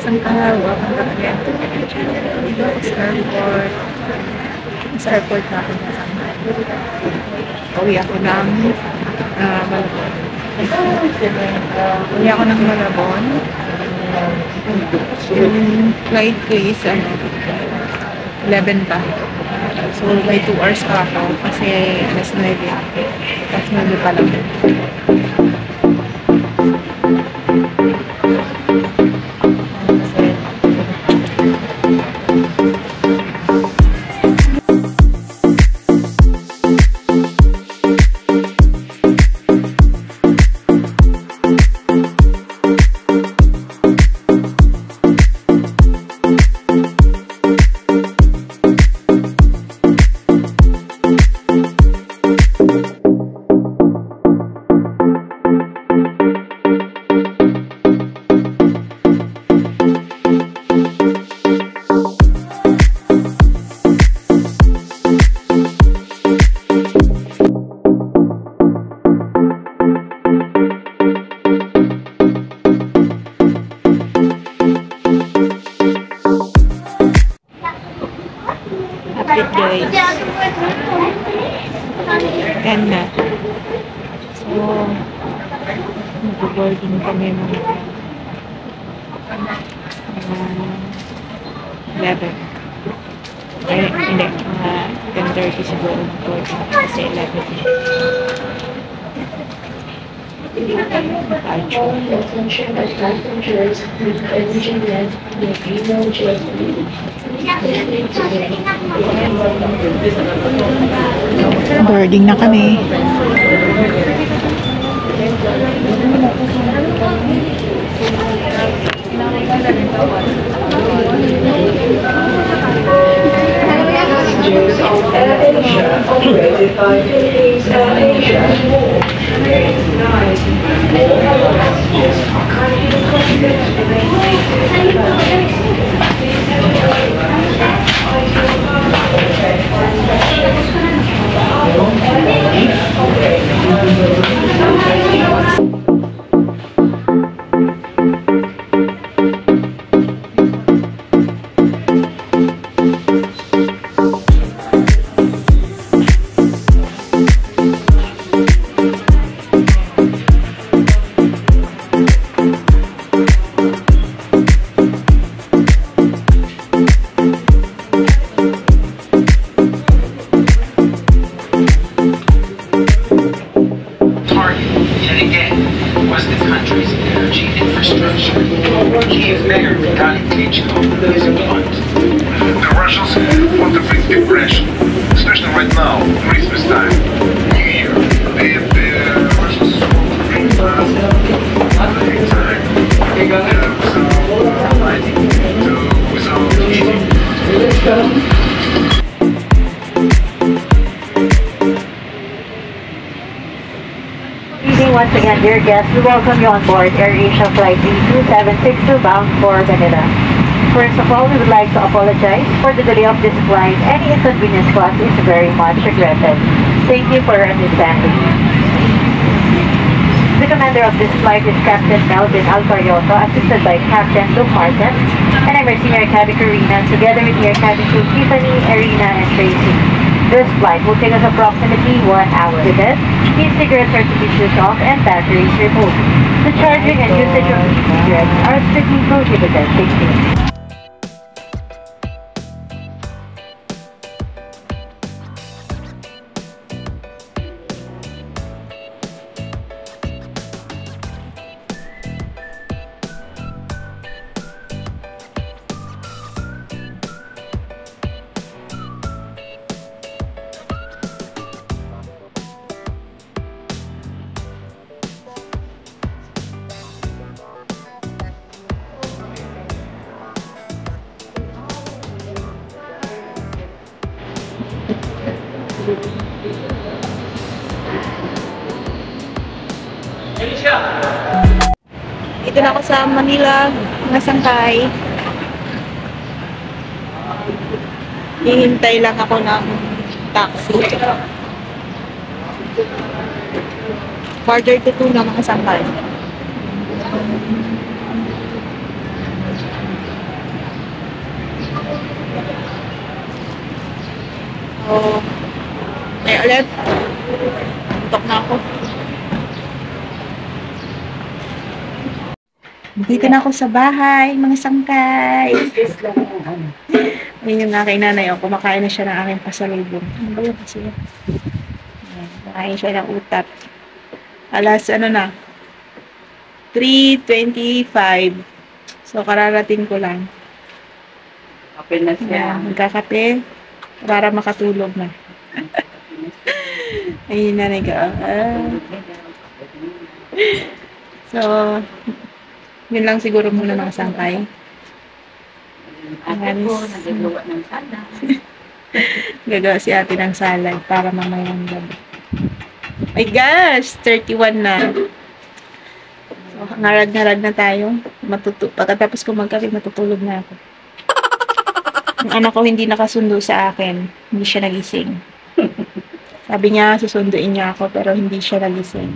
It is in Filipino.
Shanghai, welcome back again to my channel. Dito ako sa airport. Sa airport na ako sa Shanghai. Uwi ako ng Malabon. Uwi ako ng Malabon. Yung flight ko is 11 pa. So may 2 hours pa ako kasi alas 9. Alas 9 pa lang. Guys, yan na. So, mag-boarding kami mga 11. Ay, hindi, mga 10:30 siguro mag-boarding kasi 11. Boarding na kami. Kiev Mayor Vitaly Klitschko is blunt. The Russians want to bring depression, especially right now, Christmas time, New Year. The Russians want to bring time without eating. Let's go. Once again, dear guests, we welcome you on board AirAsia Flight 2762 bound for Manila. First of all, we would like to apologize for the delay of this flight. Any inconvenience caused is very much regretted. Thank you for your understanding. The commander of this flight is Captain Melvin Alvarioto, assisted by Captain Luke Martin, and I'm your senior cabin crew, Rina, together with your cabin crew Tiffany, Arena, and Tracy. This flight will take us approximately 1 hour. With it, e-cigarettes are to be switched off and batteries removed. The charging and usage of e-cigarettes are strictly prohibited. Thank you. Ito na ako sa Manila, Shanghai. Hihintay lang ako ng taxi. Quarter to 2 na mga Shanghai. So, ay ulit. Antok na ako. Dito na ako sa bahay, mga sangkay. Ayun yung aking nanay. O, kumakain na siya ng aking pasalubong. Ano ba yun kasi? Ayan, kumakain siya ng utat. Alas, ano na? 3:25. So, kararating ko lang. Open na siya. Ayan, magkakape para makatulog na. Ayun na So, yun lang siguro muna mga sangkay. Ate ko, nagagawa ng sana. Gagawa si ate ng salad para mamayang gabi. My gosh! 31 na. So, ngarag-ngarag na tayo. Pagkatapos ko magkape, matutulog na ako. Yung anak ko hindi nakasundo sa akin. Hindi siya nagising. Sabi niya, susunduin niya ako, pero hindi siya nagising.